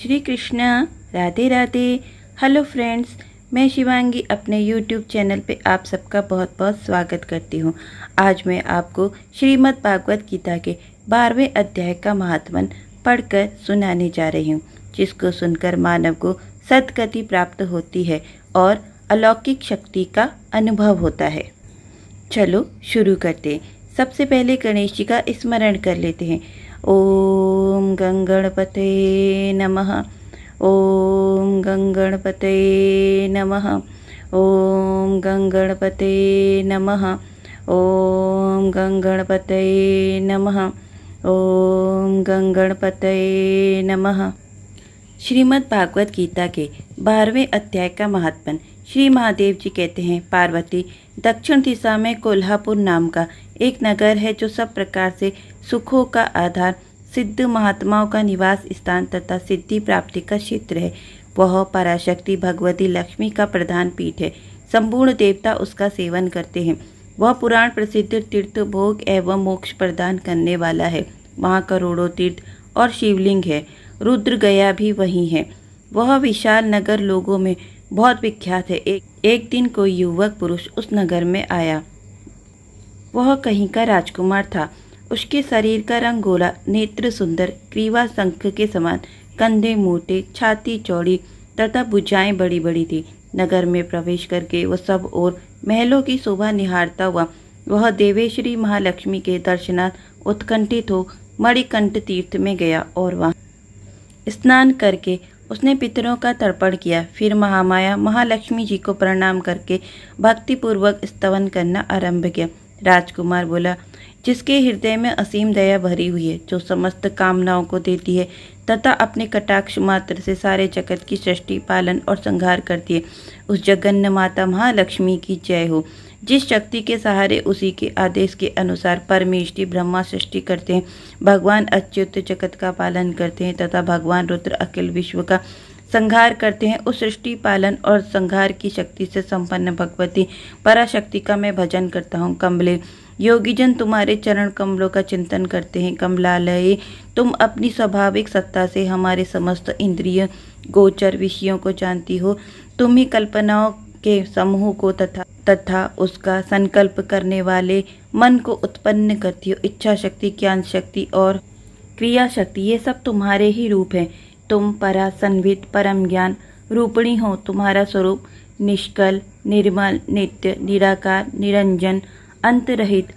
Shri Krishna. Radhe Radhe. Hello friends, मैं शिवांगी अपने YouTube channel पे आप सबका बहुत बहुत स्वागत करती हूँ। आज मैं आपको श्रीमद् भागवत गीता के 12वें अध्याय का महात्मन पढ़कर सुनाने जा रही हूँ, जिसको सुनकर मानव को सद्गति प्राप्त होती है और अलौकिक शक्ति का अनुभव होता है। चलो शुरू करते हैं। सबसे पहले गणेश जी का स्मरण कर लेते हैं। ओम गंगणपते नमः। ओम गंगणपते नमः। ओम गंगणपते नमः। ओम गंगणपते नमः। ओम गंगणपते नमः। श्रीमद् भागवत गीता के 12वें अध्याय का महात्मन। श्री महादेव जी कहते हैं, पार्वती, दक्षिण दिशा में कोल्हापुर नाम का एक नगर है जो सब प्रकार से सुखों का आधार, सिद्ध महात्माओं का निवास स्थान तथा सिद्धि प्राप्ति का क्षेत्र है। वह पराशक्ति भगवती लक्ष्मी का प्रधान पीठ है। संपूर्ण देवता उसका सेवन करते हैं। वह पुराण प्रसिद्ध तीर्थ भोग एवं मोक्ष प्रदान करने वाला है। वहाँ करोड़ों तीर्थ और शिवलिंग है। रुद्र गया भी वही है। वह विशाल नगर लोगों में बहुत विख्यात है। एक दिन कोई युवक पुरुष उस नगर में आया। वह कहीं का राजकुमार था। उसके शरीर का रंग गोला, नेत्र सुंदर, ग्रीवा शंख के समान, कंधे मोटे, छाती चौड़ी तथा भुजाएं बड़ी बड़ी थी। नगर में प्रवेश करके वह सब और महलों की शोभा निहारता हुआ वह देवेश्वरी महालक्ष्मी के दर्शनार्थ उत्कंठित हो मणिकंठ तीर्थ में गया और वहाँ स्नान करके उसने पितरों का तर्पण किया। फिर महामाया महालक्ष्मी जी को प्रणाम करके भक्तिपूर्वक स्तवन करना आरंभ किया। राजकुमार बोला, जिसके हृदय में असीम दया भरी हुई है, जो समस्त कामनाओं को देती है तथा अपने कटाक्ष मात्र से सारे जगत की सृष्टि, पालन और संहार करती है, उस जगन्न माता महालक्ष्मी की जय हो। जिस शक्ति के सहारे उसी के आदेश के अनुसार परमेष्टि ब्रह्मा सृष्टि करते हैं, भगवान अच्युत जगत का पालन करते हैं तथा भगवान रुद्र अखिल विश्व का संहार करते हैं, उस सृष्टि, पालन और संहार की शक्ति से संपन्न भगवती पराशक्ति का मैं भजन करता हूँ। कमले, योगीजन तुम्हारे चरण कमलों का चिंतन करते हैं। कमलालये, तुम अपनी स्वाभाविक सत्ता से हमारे समस्त इंद्रिय गोचर विषयों को जानती हो। तुम ही कल्पनाओं के समूह को तथा उसका संकल्प करने वाले मन को उत्पन्न करती हो। इच्छा शक्ति, ज्ञान शक्ति और क्रिया शक्ति, ये सब तुम्हारे ही रूप हैं। तुम परा संवित परम ज्ञान रूपिणी हो। तुम्हारा स्वरूप निष्कल, निर्मल, नित्य, निराकार, निरंजन, अंतरहित,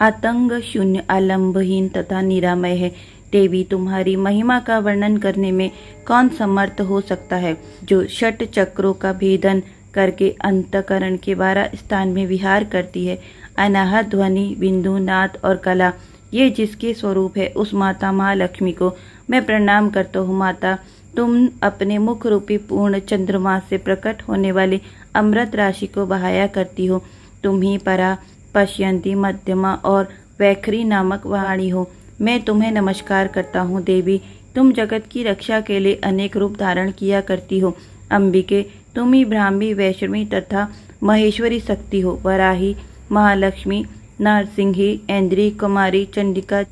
आतंग शून्य, आलंबहीन तथा निरामय है। देवी, तुम्हारी महिमा का वर्णन करने में कौन समर्थ हो सकता है, जो षट चक्रों का भेदन करके अंतकरण के 12 स्थान में विहार करती है। अनाहत ध्वनि, बिंदु, नाद और कला, ये जिसके स्वरूप है, उस माता महालक्ष्मी को मैं प्रणाम करता हूँ। माता, तुम अपने मुख रूपी पूर्ण चंद्रमा से प्रकट होने वाली अमृत राशि को बहाया करती हो। तुम ही परा, पश्यंती, मध्यमा और वैखरी नामक वाणी हो। मैं तुम्हें नमस्कार करता हूँ। देवी, तुम जगत की रक्षा के लिए अनेक रूप धारण किया करती हो। अंबिके, तुम ही ब्राह्मी, वैष्णवी तथा महेश्वरी शक्ति हो। वराही, महालक्ष्मी, नरसिंही, ऐन्द्री, कुमारी, चंडिका,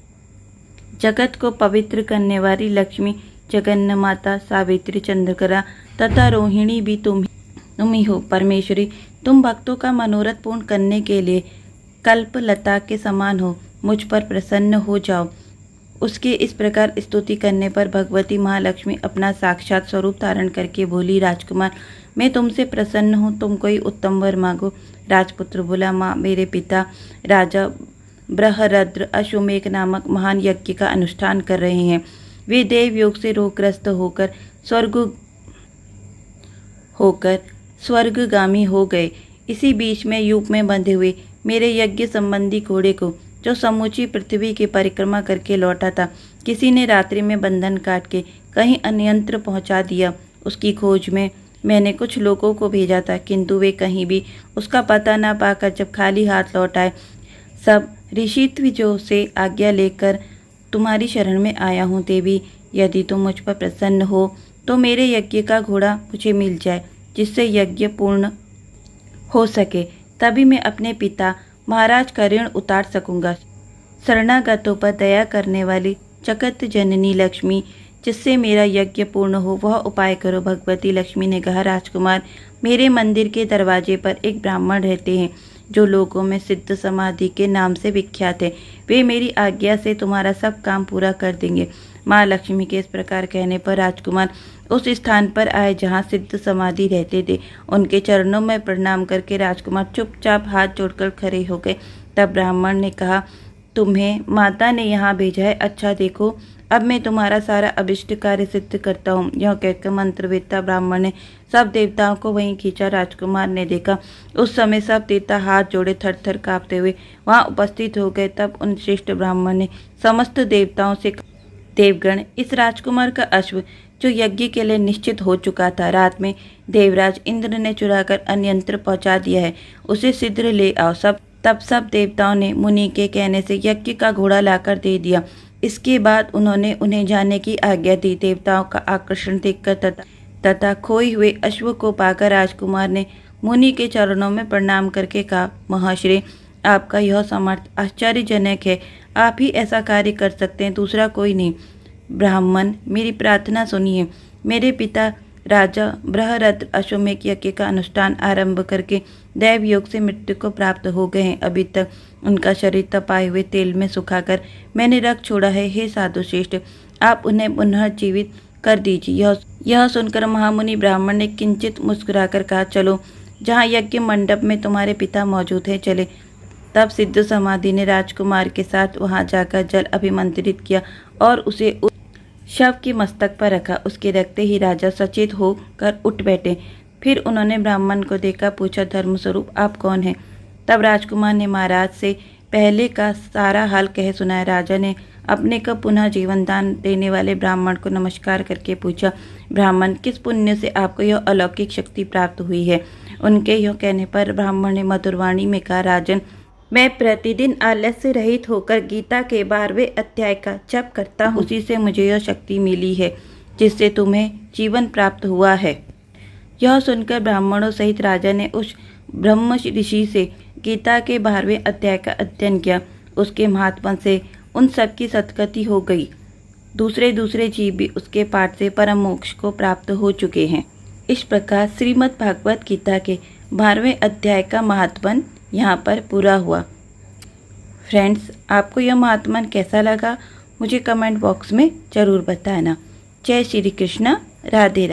जगत को पवित्र करने वाली लक्ष्मी, जगन्न माता, सावित्री, चंद्रकला तथा रोहिणी भी तुम ही हो। परमेश्वरी, तुम भक्तों का मनोरथ पूर्ण करने के लिए कल्पलता के समान हो। मुझ पर प्रसन्न हो जाओ। उसके इस प्रकार स्तुति करने पर भगवती महालक्ष्मी अपना साक्षात स्वरूप धारण करके बोली, राजकुमार, मैं तुमसे प्रसन्न हूँ। तुम कोई उत्तम वर मांगो। राजपुत्र बोला, माँ, मेरे पिता राजा बृहरद्र अश्वमेघ नामक महान यज्ञ का अनुष्ठान कर रहे हैं। वे देव योग से रोगग्रस्त होकर स्वर्गगामी हो गए। इसी बीच में यूप में बंधे हुए मेरे यज्ञ संबंधी घोड़े को, जो समूची पृथ्वी की परिक्रमा करके लौटा था, किसी ने रात्रि में बंधन काट के कहीं अन्यंत्र पहुंचा दिया। उसकी खोज में मैंने कुछ लोगों को भेजा था, किंतु वे कहीं भी उसका पता न पाकर जब खाली हाथ लौट आए, सब ऋषित्विजों से आज्ञा लेकर तुम्हारी शरण में आया हूँ। देवी, यदि तुम मुझ पर प्रसन्न हो तो मेरे यज्ञ का घोड़ा मुझे मिल जाए, जिससे यज्ञ पूर्ण हो सके। तभी मैं अपने पिता महाराज का ऋण उतार सकूंगा। शरणागतों पर दया करने वाली जगत जननी लक्ष्मी, जिससे मेरा यज्ञ पूर्ण हो, वह उपाय करो। भगवती लक्ष्मी ने कहा, राजकुमार, मेरे मंदिर के दरवाजे पर एक ब्राह्मण रहते हैं जो लोगों में सिद्ध समाधि के नाम से विख्यात है। वे मेरी आज्ञा से तुम्हारा सब काम पूरा कर देंगे। माँ लक्ष्मी के इस प्रकार कहने पर राजकुमार उस स्थान पर आए जहाँ सिद्ध समाधि रहते थे। उनके चरणों में प्रणाम करके राजकुमार चुपचाप हाथ जोड़कर खड़े हो गए। तब ब्राह्मण ने कहा, तुम्हें माता ने यहाँ भेजा है। अच्छा देखो, अब मैं तुम्हारा सारा अभिष्ट कार्य सिद्ध करता हूँ। यह कहकर मंत्रवेत्ता ब्राह्मण ने सब देवताओं को वहीं खींचा। राजकुमार ने देखा उस समय सब देवता हाथ जोड़े थर थर काँपते हुए वहाँ उपस्थित हो गए। तब उन श्रेष्ठ ब्राह्मण ने समस्त देवताओं से, देवगण, इस राजकुमार का अश्व जो यज्ञ के लिए निश्चित हो चुका था, रात में देवराज इंद्र ने चुराकर अन्यंत्र पहुंचा दिया है, उसे शीघ्र ले आओ। तब सब देवताओं ने मुनि के कहने से यज्ञ का घोड़ा लाकर दे दिया। इसके बाद उन्होंने उन्हें जाने की आज्ञा दी। देवताओं का आकर्षण देखकर तथा खोए हुए अश्व को पाकर राजकुमार ने मुनि के चरणों में प्रणाम करके कहा, महाश्री, आपका यह समर्थ आश्चर्यजनक है। आप ही ऐसा कार्य कर सकते हैं, दूसरा कोई नहीं। ब्राह्मण, मेरी प्रार्थना सुनिए। मेरे पिता राजा बृहरथ अश्वमेध यज्ञ का अनुष्ठान आरंभ करके दैव योग से मृत्यु को प्राप्त हो गए हैं। अभी तक उनका शरीर तपाए हुए तेल में सुखाकर मैंने रख छोड़ा है। हे साधु श्रेष्ठ, आप उन्हें पुनः जीवित कर दीजिए। यह सुनकर महामुनि ब्राह्मण ने किंचित मुस्कुराकर कहा, चलो, जहाँ यज्ञ मंडप में तुम्हारे पिता मौजूद हैं, चले। तब सिद्ध समाधि ने राजकुमार के साथ वहां जाकर जल अभिमंत्रित किया और उसे उस शव के मस्तक पर रखा। उसके रखते ही राजा सचेत होकर उठ बैठे। फिर उन्होंने ब्राह्मण को देखा, पूछा, धर्मस्वरूप, आप कौन हैं? तब राजकुमार ने महाराज से पहले का सारा हाल कह सुनाया। राजा ने अपने को पुनः जीवन दान देने वाले ब्राह्मण को नमस्कार करके पूछा, ब्राह्मण, किस पुण्य से आपको यह अलौकिक शक्ति प्राप्त हुई है? उनके यह कहने पर ब्राह्मण ने मधुरवाणी में कहा, राजन, मैं प्रतिदिन आलस्य रहित होकर गीता के 12वें अध्याय का जप करता हूँ। उसी से मुझे यह शक्ति मिली है जिससे तुम्हें जीवन प्राप्त हुआ है। यह सुनकर ब्राह्मणों सहित राजा ने उस ब्रह्म ऋषि से गीता के 12वें अध्याय का अध्ययन किया। उसके महात्मा से उन सबकी सद्गति हो गई। दूसरे जीव भी उसके पाठ से परम मोक्ष को प्राप्त हो चुके हैं। इस प्रकार श्रीमद् भागवत गीता के 12वें अध्याय का महात्मन यहाँ पर पूरा हुआ। फ्रेंड्स, आपको यह महात्मन कैसा लगा मुझे कमेंट बॉक्स में ज़रूर बताना। जय श्री कृष्ण, राधे राधे।